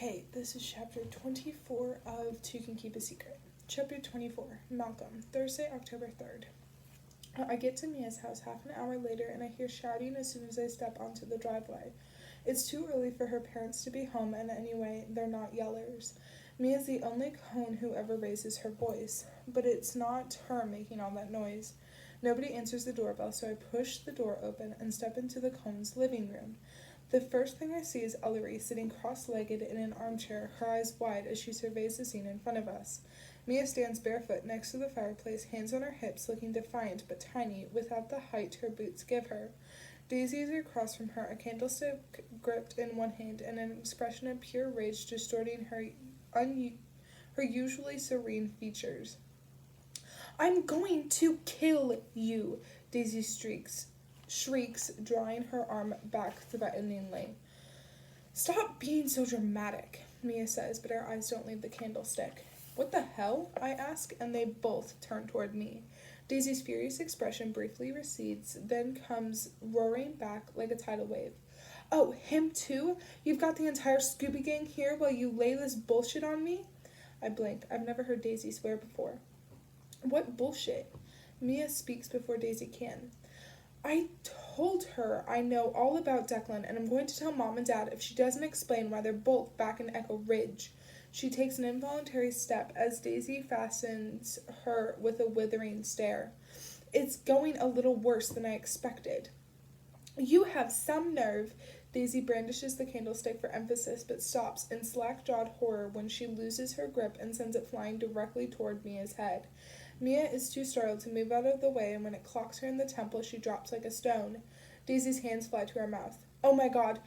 Okay, this is chapter 24 of Two Can Keep a Secret. Chapter 24, Malcolm, Thursday, October 3rd. I get to Mia's house half an hour later and I hear shouting as soon as I step onto the driveway. It's too early for her parents to be home, and anyway, they're not yellers. Mia's the only cone who ever raises her voice, but it's not her making all that noise. Nobody answers the doorbell, so I push the door open and step into the cone's living room. The first thing I see is Ellery sitting cross-legged in an armchair, her eyes wide as she surveys the scene in front of us. Mia stands barefoot next to the fireplace, hands on her hips, looking defiant but tiny, without the height her boots give her. Daisy is across from her, a candlestick gripped in one hand, and an expression of pure rage distorting her usually serene features. "I'm going to kill you," Daisy shrieks, drawing her arm back threateningly. "Stop being so dramatic," Mia says, but her eyes don't leave the candlestick. "What the hell?" I ask, and they both turn toward me. Daisy's furious expression briefly recedes, then comes roaring back like a tidal wave. "Oh, him too? You've got the entire Scooby Gang here while you lay this bullshit on me?" I blink. I've never heard Daisy swear before. "What bullshit?" Mia speaks before Daisy can. "I told her I know all about Declan, and I'm going to tell Mom and Dad if she doesn't explain why they're both back in Echo Ridge." She takes an involuntary step as Daisy fastens her with a withering stare. "It's going a little worse than I expected." "You have some nerve." Daisy brandishes the candlestick for emphasis, but stops in slack-jawed horror when she loses her grip and sends it flying directly toward Mia's head. Mia is too startled to move out of the way, and when it clocks her in the temple, she drops like a stone. Daisy's hands fly to her mouth. Oh my god,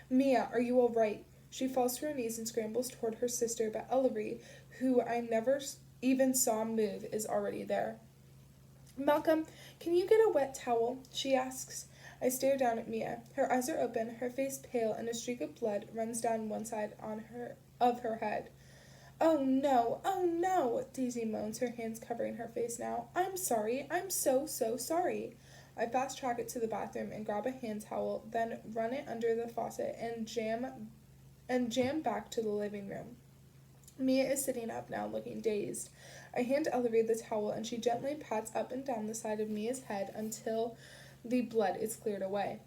Mia, are you all right?" She falls to her knees and scrambles toward her sister, but Ellery, who I never even saw move, is already there. "Malcolm, can you get a wet towel?" she asks. I stare down at Mia. Her eyes are open, her face pale, and a streak of blood runs down one side of her head. Oh no, Daisy moans, her hands covering her face now. "I'm sorry, I'm so sorry." I fast track it to the bathroom and grab a hand towel, then run it under the faucet and jam back to the living room. Mia is sitting up now, looking dazed. I hand Ellery the towel, and she gently pats up and down the side of Mia's head until the blood is cleared away.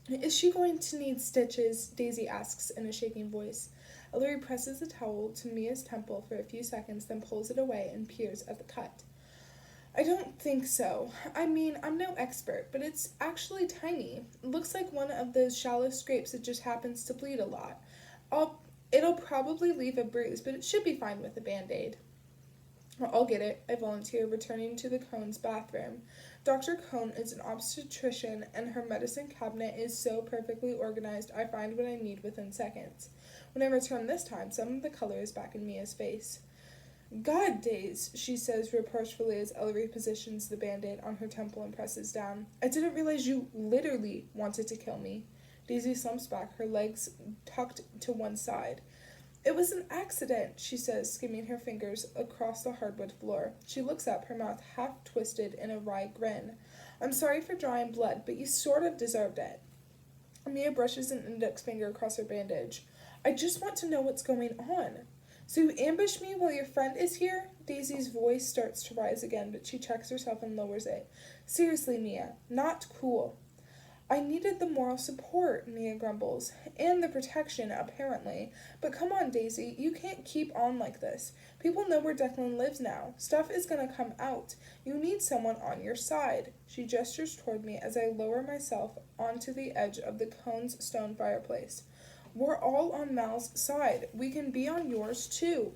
"Is she going to need stitches?" Daisy asks in a shaking voice. Ellery presses the towel to Mia's temple for a few seconds, then pulls it away and peers at the cut. "I don't think so. I mean, I'm no expert, but it's actually tiny. It looks like one of those shallow scrapes that just happens to bleed a lot. It'll probably leave a bruise, but it should be fine with a Band-Aid." "I'll get it," I volunteer, returning to the Cone's bathroom. Dr. Cone is an obstetrician, and her medicine cabinet is so perfectly organized I find what I need within seconds. When I return this time, some of the color is back in Mia's face. "God, Daze," she says reproachfully as Ellery positions the Band-Aid on her temple and presses down. "I didn't realize you literally wanted to kill me." Daisy slumps back, her legs tucked to one side. "It was an accident," she says, skimming her fingers across the hardwood floor. She looks up, her mouth half twisted in a wry grin. "I'm sorry for drawing blood, but you sort of deserved it." Mia brushes an index finger across her bandage. "I just want to know what's going on." "So you ambushed me while your friend is here?" Daisy's voice starts to rise again, but she checks herself and lowers it. "Seriously, Mia, not cool." "I needed the moral support," Mia grumbles, "and the protection, apparently. But come on, Daisy, you can't keep on like this. People know where Declan lives now. Stuff is gonna come out. You need someone on your side." She gestures toward me as I lower myself onto the edge of the Cone's stone fireplace. "We're all on Mal's side. We can be on yours, too."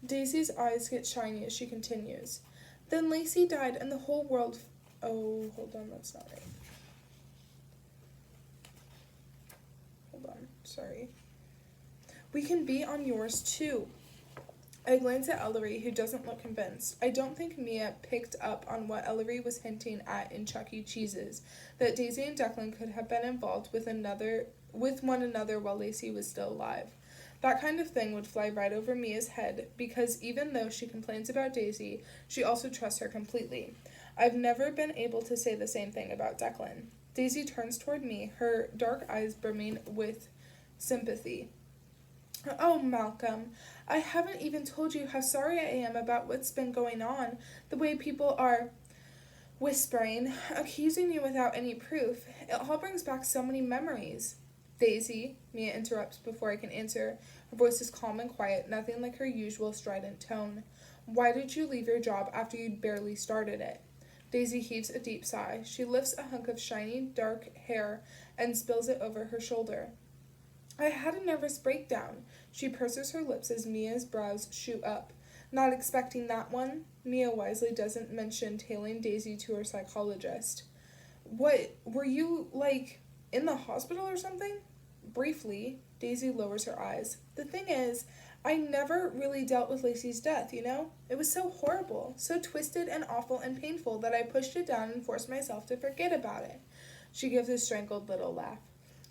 Daisy's eyes get shiny as she continues. "Then Lacey died and the whole world..." Oh, hold on, that's not right. Sorry. "We can be on yours, too." I glance at Ellery, who doesn't look convinced. I don't think Mia picked up on what Ellery was hinting at in Chuck E. Cheese's, that Daisy and Declan could have been involved with one another while Lacey was still alive. That kind of thing would fly right over Mia's head, because even though she complains about Daisy, she also trusts her completely. I've never been able to say the same thing about Declan. Daisy turns toward me, her dark eyes brimming with sympathy. Oh, Malcolm, I haven't even told you how sorry I am about what's been going on, the way people are whispering, accusing you without any proof. It all brings back so many memories. Daisy, Mia interrupts before I can answer. Her voice is calm and quiet, nothing like her usual strident tone. Why did you leave your job after you'd barely started it? Daisy heaves a deep sigh. She lifts a hunk of shiny, dark hair and spills it over her shoulder. I had a nervous breakdown. She purses her lips as Mia's brows shoot up. Not expecting that one, Mia wisely doesn't mention tailing Daisy to her psychologist. What, were you, in the hospital or something? Briefly, Daisy lowers her eyes. The thing is, I never really dealt with Lacey's death, you know? It was so horrible, so twisted and awful and painful that I pushed it down and forced myself to forget about it. She gives a strangled little laugh.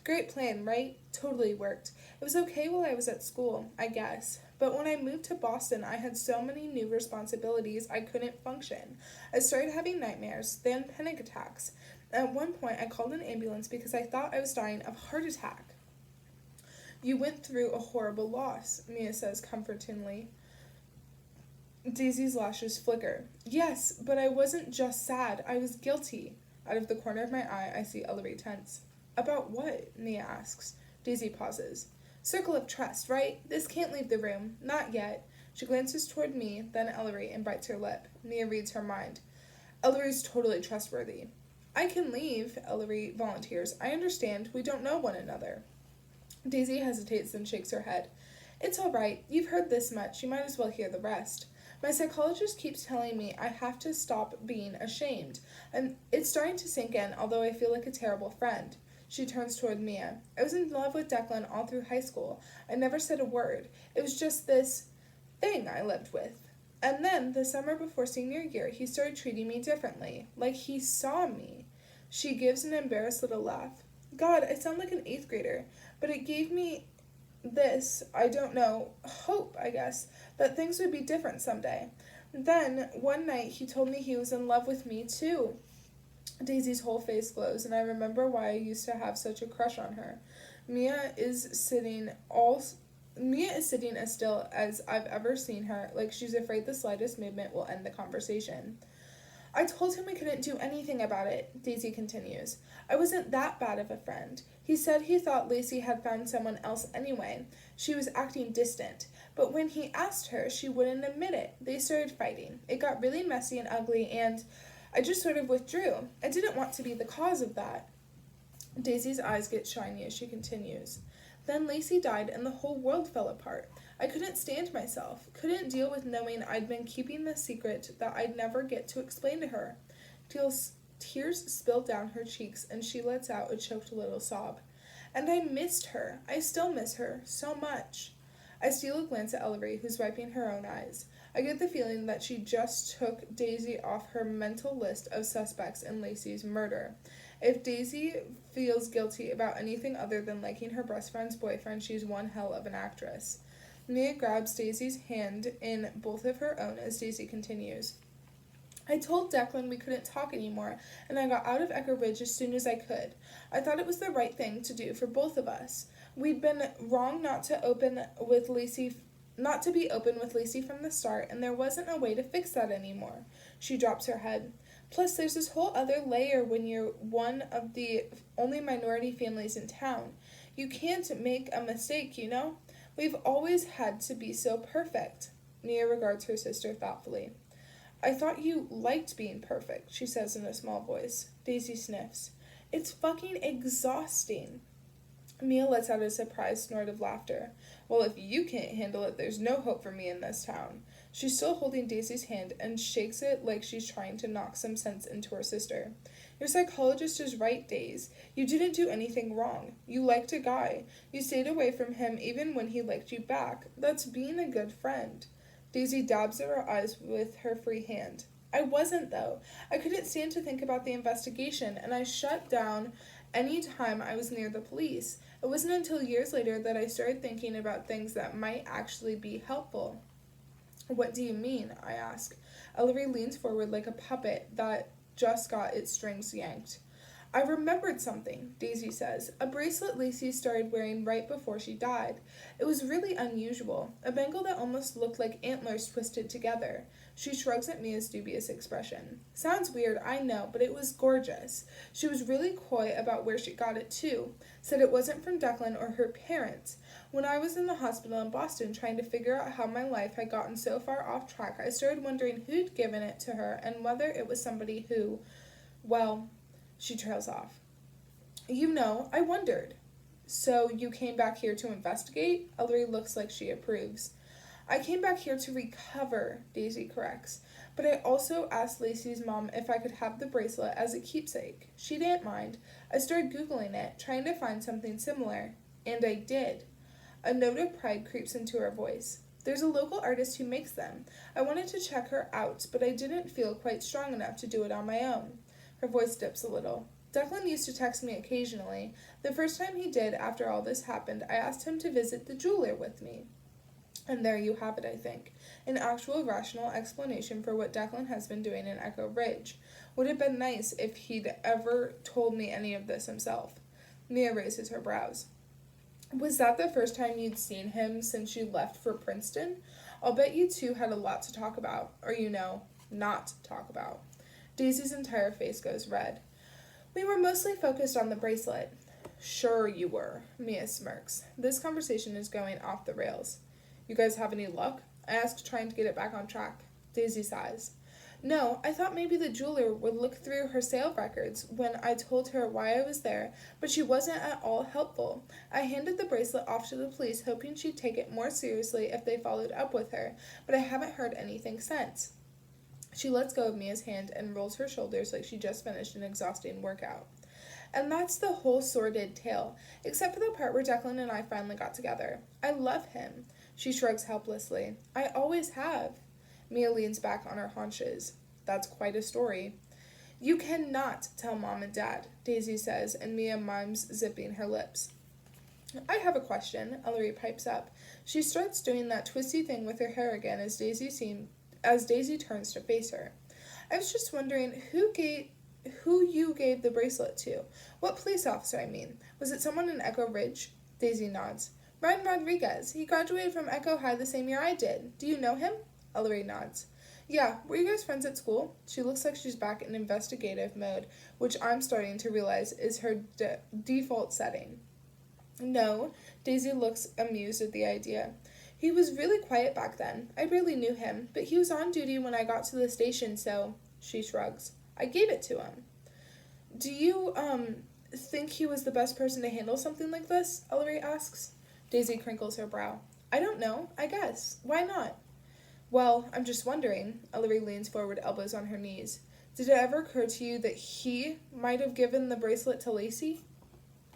Great plan, right? Totally worked. It was okay while I was at school, I guess. But when I moved to Boston, I had so many new responsibilities I couldn't function. I started having nightmares, then panic attacks. At one point, I called an ambulance because I thought I was dying of a heart attack. You went through a horrible loss, Mia says comfortingly. Daisy's lashes flicker. Yes, but I wasn't just sad. I was guilty. Out of the corner of my eye, I see Ellery tense. About what? Mia asks. Daisy pauses. Circle of trust, right? This can't leave the room. Not yet. She glances toward me, then Ellery, and bites her lip. Mia reads her mind. Ellery's totally trustworthy. I can leave, Ellery volunteers. I understand. We don't know one another. Daisy hesitates, then shakes her head. It's all right. You've heard this much. You might as well hear the rest. My psychologist keeps telling me I have to stop being ashamed, and it's starting to sink in, although I feel like a terrible friend. She turns toward Mia. I was in love with Declan all through high school. I never said a word. It was just this thing I lived with. And then, the summer before senior year, he started treating me differently, like he saw me. She gives an embarrassed little laugh. God, I sound like an 8th grader, but it gave me this, I don't know, hope, I guess, that things would be different someday. Then, one night, he told me he was in love with me, too. Daisy's whole face glows, and I remember why I used to have such a crush on her. Mia is sitting as still as I've ever seen her, like she's afraid the slightest movement will end the conversation. I told him we couldn't do anything about it, Daisy continues. I wasn't that bad of a friend. He said he thought Lacey had found someone else anyway. She was acting distant. But when he asked her, she wouldn't admit it. They started fighting. It got really messy and ugly, and I just sort of withdrew. I didn't want to be the cause of that. Daisy's eyes get shiny as she continues. Then Lacey died and the whole world fell apart. I couldn't stand myself, couldn't deal with knowing I'd been keeping the secret that I'd never get to explain to her. Tears spill down her cheeks and she lets out a choked little sob. And I missed her. I still miss her so much. I steal a glance at Ellery, who's wiping her own eyes. I get the feeling that she just took Daisy off her mental list of suspects in Lacey's murder. If Daisy feels guilty about anything other than liking her best friend's boyfriend, she's one hell of an actress. Mia grabs Daisy's hand in both of her own as Daisy continues. I told Declan we couldn't talk anymore, and I got out of Echo Ridge as soon as I could. I thought it was the right thing to do for both of us. We'd been wrong not to be open with Lacey from the start, and there wasn't a way to fix that anymore. She drops her head. Plus, there's this whole other layer when you're one of the only minority families in town. You can't make a mistake, you know? We've always had to be so perfect. Mia regards her sister thoughtfully. I thought you liked being perfect, she says in a small voice. Daisy sniffs. It's fucking exhausting. Mia lets out a surprised snort of laughter. Well, if you can't handle it, there's no hope for me in this town. She's still holding Daisy's hand and shakes it like she's trying to knock some sense into her sister. Your psychologist is right, Daisy. You didn't do anything wrong. You liked a guy. You stayed away from him even when he liked you back. That's being a good friend. Daisy dabs at her eyes with her free hand. I wasn't, though. I couldn't stand to think about the investigation, and I shut down any time I was near the police. It wasn't until years later that I started thinking about things that might actually be helpful. What do you mean? I ask. Ellery leans forward like a puppet that just got its strings yanked. I remembered something, Daisy says. A bracelet Lacey started wearing right before she died. It was really unusual, a bangle that almost looked like antlers twisted together. She shrugs at Mia's dubious expression. Sounds weird, I know, but it was gorgeous. She was really coy about where she got it too. Said it wasn't from Declan or her parents. When I was in the hospital in Boston trying to figure out how my life had gotten so far off track, I started wondering who'd given it to her and whether it was somebody who, well, she trails off. You know, I wondered. So you came back here to investigate? Ellery looks like she approves. I came back here to recover, Daisy corrects. But I also asked Lacey's mom if I could have the bracelet as a keepsake. She didn't mind. I started Googling it, trying to find something similar. And I did. A note of pride creeps into her voice. There's a local artist who makes them. I wanted to check her out, but I didn't feel quite strong enough to do it on my own. Her voice dips a little. Declan used to text me occasionally. The first time he did after all this happened, I asked him to visit the jeweler with me. And there you have it, I think. An actual rational explanation for what Declan has been doing in Echo Ridge. Would have been nice if he'd ever told me any of this himself. Mia raises her brows. Was that the first time you'd seen him since you left for Princeton? I'll bet you two had a lot to talk about. Or, not talk about. Daisy's entire face goes red. We were mostly focused on the bracelet. Sure you were, Mia smirks. This conversation is going off the rails. You guys have any luck? I ask, trying to get it back on track. Daisy sighs. No, I thought maybe the jeweler would look through her sale records when I told her why I was there, but she wasn't at all helpful. I handed the bracelet off to the police, hoping she'd take it more seriously if they followed up with her, but I haven't heard anything since. She lets go of Mia's hand and rolls her shoulders like she just finished an exhausting workout. And that's the whole sordid tale, except for the part where Declan and I finally got together. I love him. She shrugs helplessly. I always have. Mia leans back on her haunches. That's quite a story. You cannot tell Mom and Dad, Daisy says, and Mia mimes zipping her lips. I have a question, Ellery pipes up. She starts doing that twisty thing with her hair again as Daisy turns to face her. I was just wondering who you gave the bracelet to. What police officer, I mean. Was it someone in Echo Ridge? Daisy nods. Ryan Rodriguez. He graduated from Echo High the same year I did. Do you know him? Ellery nods. Yeah, were you guys friends at school? She looks like she's back in investigative mode, which I'm starting to realize is her default setting. No, Daisy looks amused at the idea. He was really quiet back then. I barely knew him, but he was on duty when I got to the station, so... She shrugs. I gave it to him. Do you, think he was the best person to handle something like this? Ellery asks. Daisy crinkles her brow. I don't know, I guess. Why not? Well, I'm just wondering. Ellery leans forward, elbows on her knees. Did it ever occur to you that he might have given the bracelet to Lacey?